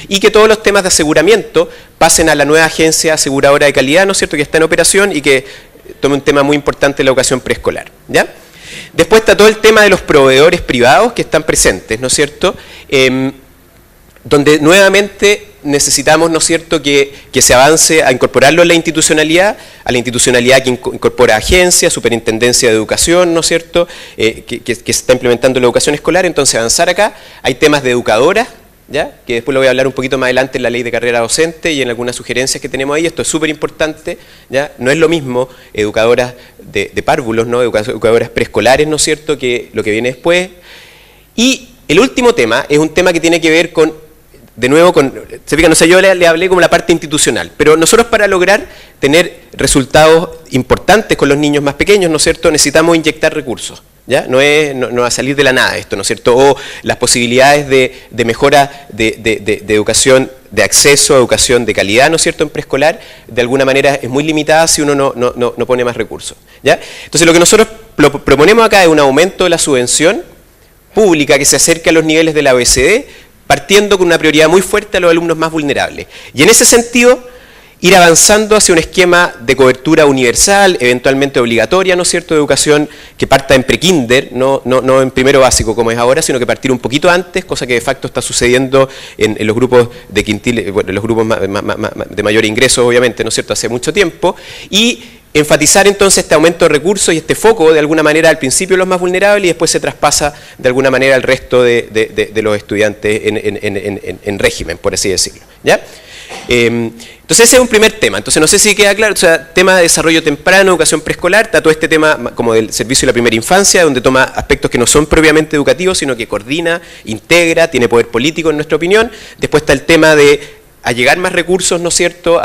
y que todos los temas de aseguramiento pasen a la nueva agencia aseguradora de calidad, ¿no es cierto?, que está en operación y que tome un tema muy importante de la educación preescolar, ¿ya? Después está todo el tema de los proveedores privados que están presentes, ¿no es cierto?, donde nuevamente necesitamos, ¿no es cierto?, que se avance a incorporarlo a la institucionalidad que incorpora agencias, superintendencia de educación, ¿no es cierto?, que se está implementando la educación escolar. Entonces avanzar acá. Hay temas de educadoras, ¿ya?, que después lo voy a hablar un poquito más adelante en la ley de carrera docente y en algunas sugerencias que tenemos ahí. Esto es súper importante, ¿ya? No es lo mismo educadoras de párvulos, ¿no?, educadoras preescolares, ¿no es cierto?, que lo que viene después. Y el último tema es un tema que tiene que ver con, de nuevo, se fijan, o sea, yo le hablé como la parte institucional, pero nosotros para lograr tener resultados importantes con los niños más pequeños, ¿no es cierto?, necesitamos inyectar recursos, ¿ya? No va a salir de la nada esto, ¿no es cierto?, o las posibilidades de mejora de educación, de acceso a educación de calidad, ¿no es cierto?, en preescolar, de alguna manera es muy limitada si uno no pone más recursos, ¿ya? Entonces lo que nosotros proponemos acá es un aumento de la subvención pública que se acerque a los niveles de la OECD, partiendo con una prioridad muy fuerte a los alumnos más vulnerables. Y en ese sentido, ir avanzando hacia un esquema de cobertura universal, eventualmente obligatoria, ¿no es cierto?, de educación que parta en prekinder, no en primero básico como es ahora, sino que partir un poquito antes, cosa que de facto está sucediendo en los grupos de quintil, bueno, en los grupos de mayor ingreso, obviamente, ¿no es cierto?, hace mucho tiempo, y enfatizar entonces este aumento de recursos y este foco de alguna manera al principio los más vulnerables y después se traspasa de alguna manera al resto de los estudiantes en régimen, por así decirlo, ¿ya? Entonces ese es un primer tema. Entonces no sé si queda claro, o sea, tema de desarrollo temprano, educación preescolar, está todo este tema como del servicio de la primera infancia, donde toma aspectos que no son propiamente educativos, sino que coordina, integra, tiene poder político en nuestra opinión. Después está el tema de allegar más recursos, ¿no es cierto?,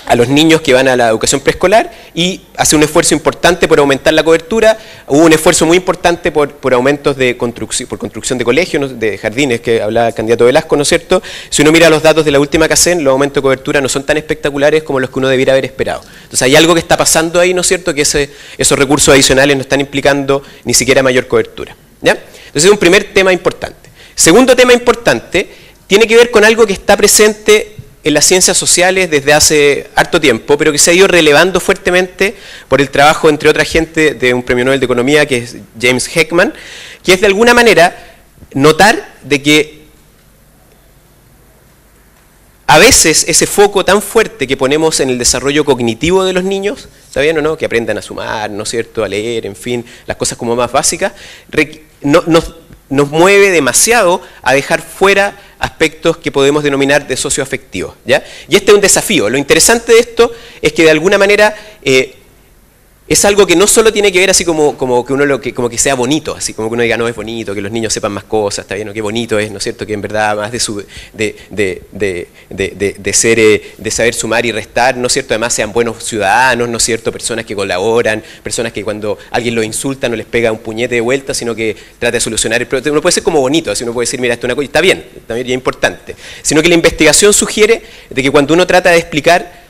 a los niños que van a la educación preescolar y hace un esfuerzo importante por aumentar la cobertura. Hubo un esfuerzo muy importante por aumentos de construcción de colegios, de jardines, que hablaba el candidato Velasco, ¿no es cierto? Si uno mira los datos de la última CACEN, los aumentos de cobertura no son tan espectaculares como los que uno debiera haber esperado. Entonces hay algo que está pasando ahí, ¿no es cierto?, que esos recursos adicionales no están implicando ni siquiera mayor cobertura, ¿ya? Entonces es un primer tema importante. Segundo tema importante tiene que ver con algo que está presente en las ciencias sociales desde hace harto tiempo, pero que se ha ido relevando fuertemente por el trabajo, entre otra gente, de un premio Nobel de Economía, que es James Heckman, que es de alguna manera notar de que a veces ese foco tan fuerte que ponemos en el desarrollo cognitivo de los niños, ¿está bien o no?, que aprendan a sumar, ¿no es cierto?, a leer, en fin, las cosas como más básicas, nos mueve demasiado a dejar fuera aspectos que podemos denominar de socioafectivos, ¿ya? Y este es un desafío. Lo interesante de esto es que de alguna manera es algo que no solo tiene que ver así como que uno como que sea bonito, así como que uno diga, no, es bonito, que los niños sepan más cosas, está bien, o qué bonito es, ¿no es cierto?, que en verdad más de saber sumar y restar, ¿no es cierto?, además sean buenos ciudadanos, ¿no es cierto?, personas que colaboran, personas que cuando alguien los insulta no les pega un puñete de vuelta, sino que trata de solucionar el problema. Uno puede ser como bonito, así uno puede decir, mira, esto es una cosa, está bien, y es importante, sino que la investigación sugiere de que cuando uno trata de explicar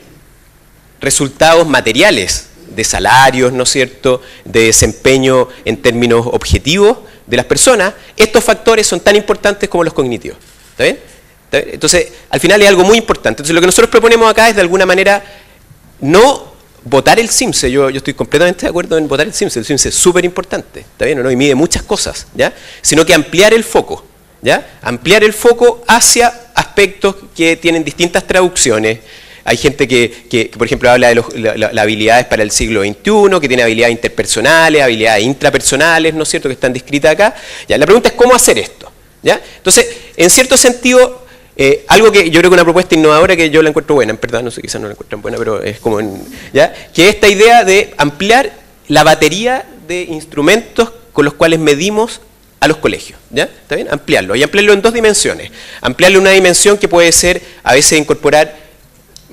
resultados materiales de salarios, ¿no es cierto?, de desempeño en términos objetivos de las personas, estos factores son tan importantes como los cognitivos. ¿Está bien? ¿Está bien? Entonces, al final es algo muy importante. Entonces, lo que nosotros proponemos acá es, de alguna manera, no votar el CIMSE. Yo estoy completamente de acuerdo en votar el CIMSE. El CIMSE es súper importante, ¿está bien o no? Y mide muchas cosas, ¿ya? Sino que ampliar el foco, ¿ya? Ampliar el foco hacia aspectos que tienen distintas traducciones. Hay gente que por ejemplo, habla de las habilidades para el siglo XXI, que tiene habilidades interpersonales, habilidades intrapersonales, ¿no es cierto?, que están descritas acá. ¿Ya? La pregunta es cómo hacer esto, ¿ya? Entonces, en cierto sentido, algo que yo creo que una propuesta innovadora que yo la encuentro buena, en verdad, no sé, quizás no la encuentran buena, pero es como, ¿ya?, que esta idea de ampliar la batería de instrumentos con los cuales medimos a los colegios, ¿ya? ¿Está bien? Ampliarlo, y ampliarlo en dos dimensiones. Ampliarlo en una dimensión que puede ser, a veces, incorporar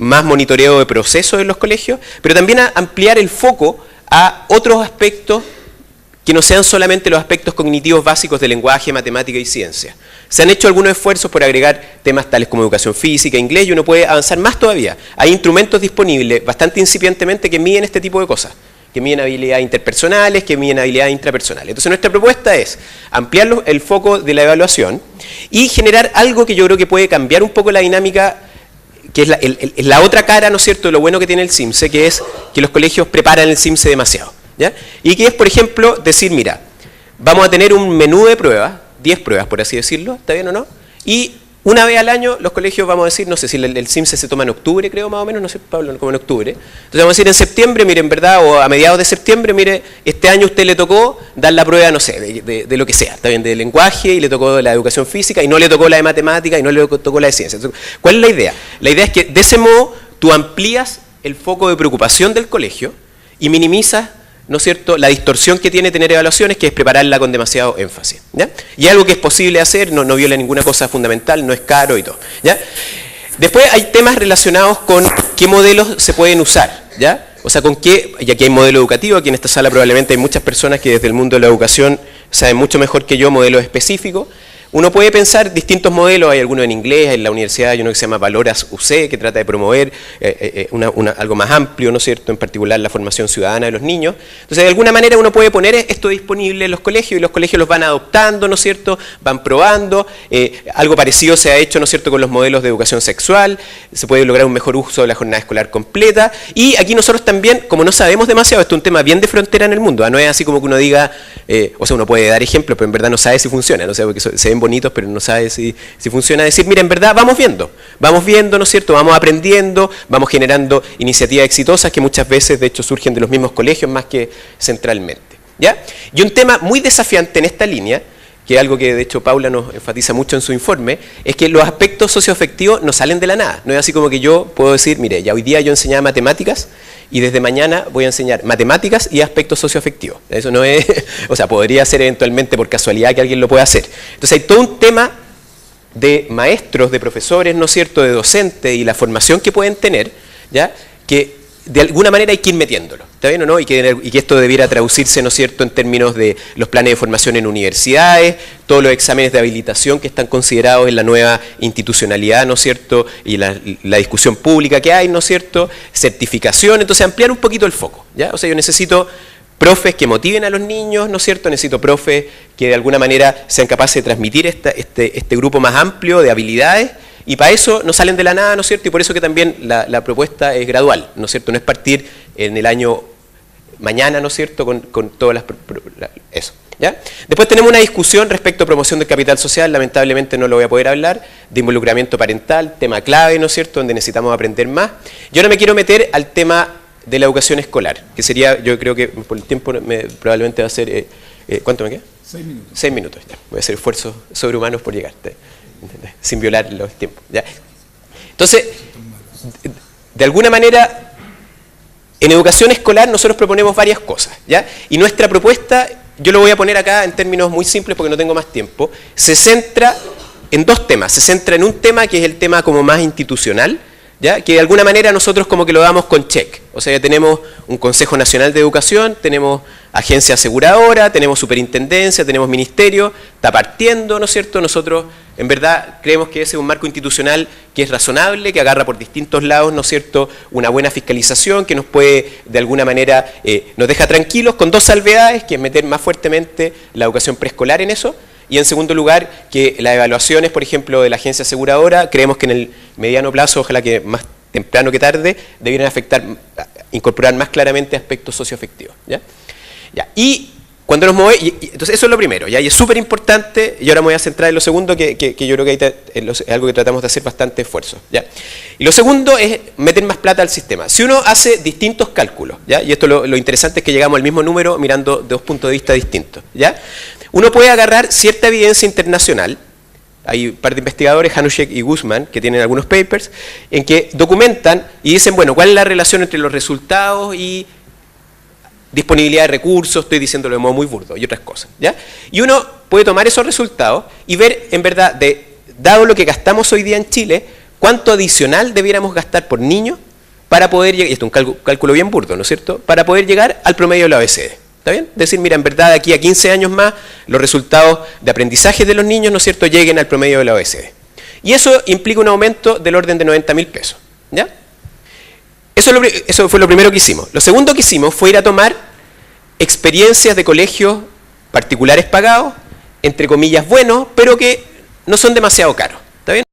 más monitoreo de procesos en los colegios, pero también a ampliar el foco a otros aspectos que no sean solamente los aspectos cognitivos básicos de lenguaje, matemática y ciencia. Se han hecho algunos esfuerzos por agregar temas tales como educación física, inglés, y uno puede avanzar más todavía. Hay instrumentos disponibles, bastante incipientemente, que miden este tipo de cosas. que miden habilidades interpersonales, que miden habilidades intrapersonales. Entonces nuestra propuesta es ampliar el foco de la evaluación y generar algo que yo creo que puede cambiar un poco la dinámica, que es la otra cara, ¿no es cierto?, de lo bueno que tiene el CIMSE, que es que los colegios preparan el CIMSE demasiado, ¿ya? Y que es, por ejemplo, decir, mira, vamos a tener un menú de pruebas, 10 pruebas, por así decirlo, ¿está bien o no? Y una vez al año los colegios, vamos a decir, no sé si el CIMSE se toma en octubre, creo, más o menos, no sé, Pablo, como en octubre. Entonces vamos a decir en septiembre, mire, en verdad, o a mediados de septiembre, mire, este año a usted le tocó dar la prueba, no sé, de lo que sea, está bien, de lenguaje, y le tocó la educación física, y no le tocó la de matemática, y no le tocó la de ciencias. Entonces, ¿cuál es la idea? La idea es que de ese modo tú amplías el foco de preocupación del colegio y minimizas, ¿no es cierto?, la distorsión que tiene tener evaluaciones, que es prepararla con demasiado énfasis, ¿ya? Y algo que es posible hacer, no viola ninguna cosa fundamental, no es caro y todo, ¿ya? Después hay temas relacionados con qué modelos se pueden usar, ¿ya? O sea, con qué, y aquí hay modelo educativo, aquí en esta sala probablemente hay muchas personas que desde el mundo de la educación saben mucho mejor que yo modelos específicos. Uno puede pensar distintos modelos, hay algunos en inglés, en la universidad hay uno que se llama Valoras UC, que trata de promover algo más amplio, ¿no es cierto?, en particular la formación ciudadana de los niños. Entonces, de alguna manera uno puede poner esto disponible en los colegios y los colegios los van adoptando, ¿no es cierto?, van probando. Algo parecido se ha hecho, ¿no es cierto?, con los modelos de educación sexual, se puede lograr un mejor uso de la jornada escolar completa. Y aquí nosotros también, como no sabemos demasiado, esto es un tema bien de frontera en el mundo, ¿eh? No es así como que uno diga, o sea, uno puede dar ejemplos, pero en verdad no sabe si funciona, no sé, porque se ven bonitos, pero no sabe si funciona. Decir, mira, en verdad vamos viendo, ¿no es cierto?, vamos aprendiendo, vamos generando iniciativas exitosas que muchas veces, de hecho, surgen de los mismos colegios más que centralmente, ¿ya? Y un tema muy desafiante en esta línea, que es algo que de hecho Paula nos enfatiza mucho en su informe, es que los aspectos socioafectivos no salen de la nada. No es así como que yo puedo decir, mire, ya hoy día yo enseñaba matemáticas y desde mañana voy a enseñar matemáticas y aspectos socioafectivos. Eso no es, o sea, podría ser eventualmente por casualidad que alguien lo pueda hacer. Entonces hay todo un tema de maestros, de profesores, ¿no es cierto?, de docentes y la formación que pueden tener, ¿ya?, que de alguna manera hay que ir metiéndolo, ¿está bien o no? Y que esto debiera traducirse, ¿no es cierto?, en términos de los planes de formación en universidades, todos los exámenes de habilitación que están considerados en la nueva institucionalidad, ¿no es cierto?, y la discusión pública que hay, ¿no es cierto?, certificación. Entonces ampliar un poquito el foco, ¿ya? O sea, yo necesito profes que motiven a los niños, ¿no es cierto?, necesito profes que de alguna manera sean capaces de transmitir este grupo más amplio de habilidades. Y para eso no salen de la nada, ¿no es cierto? Y por eso que también la propuesta es gradual, ¿no es cierto? No es partir en el año mañana, ¿no es cierto?, con todas eso, ¿ya? Después tenemos una discusión respecto a promoción del capital social, lamentablemente no lo voy a poder hablar, de involucramiento parental, tema clave, ¿no es cierto?, donde necesitamos aprender más. Yo ahora me quiero meter al tema de la educación escolar, que sería, yo creo que por el tiempo probablemente va a ser, ¿cuánto me queda? 6 minutos. 6 minutos, ya. Voy a hacer esfuerzos sobrehumanos por llegar, sin violar los tiempos, ¿ya? Entonces, de alguna manera, en educación escolar nosotros proponemos varias cosas, ¿ya? Y nuestra propuesta, yo lo voy a poner acá en términos muy simples porque no tengo más tiempo, se centra en dos temas. Se centra en un tema que es el tema como más institucional, ¿ya?, que de alguna manera nosotros como que lo damos con check. O sea, ya tenemos un Consejo Nacional de Educación, tenemos agencia aseguradora, tenemos superintendencia, tenemos ministerio, está partiendo, ¿no es cierto? Nosotros en verdad creemos que ese es un marco institucional que es razonable, que agarra por distintos lados, ¿no es cierto?, una buena fiscalización, que nos puede de alguna manera, nos deja tranquilos, con dos salvedades, que es meter más fuertemente la educación preescolar en eso. Y en segundo lugar, que las evaluaciones, por ejemplo, de la agencia aseguradora, creemos que en el mediano plazo, ojalá que más temprano que tarde, debieran incorporar más claramente aspectos socioafectivos, ¿ya? Ya. Y cuando nos movemos, entonces eso es lo primero, ¿ya? Y es súper importante, y ahora me voy a centrar en lo segundo, que yo creo que es algo que tratamos de hacer bastante esfuerzo, ¿ya? Y lo segundo es meter más plata al sistema. Si uno hace distintos cálculos, ¿ya?, y esto lo interesante es que llegamos al mismo número mirando de dos puntos de vista distintos, ¿ya? Uno puede agarrar cierta evidencia internacional, hay un par de investigadores, Hanushek y Guzman, que tienen algunos papers, en que documentan y dicen, bueno, ¿cuál es la relación entre los resultados y disponibilidad de recursos? Estoy diciéndolo de modo muy burdo y otras cosas, ¿ya? Y uno puede tomar esos resultados y ver, en verdad, dado lo que gastamos hoy día en Chile, cuánto adicional debiéramos gastar por niño para poder llegar, y esto es un cálculo bien burdo, ¿no es cierto?, para poder llegar al promedio de la OECD. ¿Está bien? Decir, mira, en verdad, de aquí a 15 años más, los resultados de aprendizaje de los niños, ¿no es cierto?, lleguen al promedio de la OECD. Y eso implica un aumento del orden de 90.000 pesos, ¿ya? Eso fue lo primero que hicimos. Lo segundo que hicimos fue ir a tomar experiencias de colegios particulares pagados, entre comillas buenos, pero que no son demasiado caros. ¿Está bien?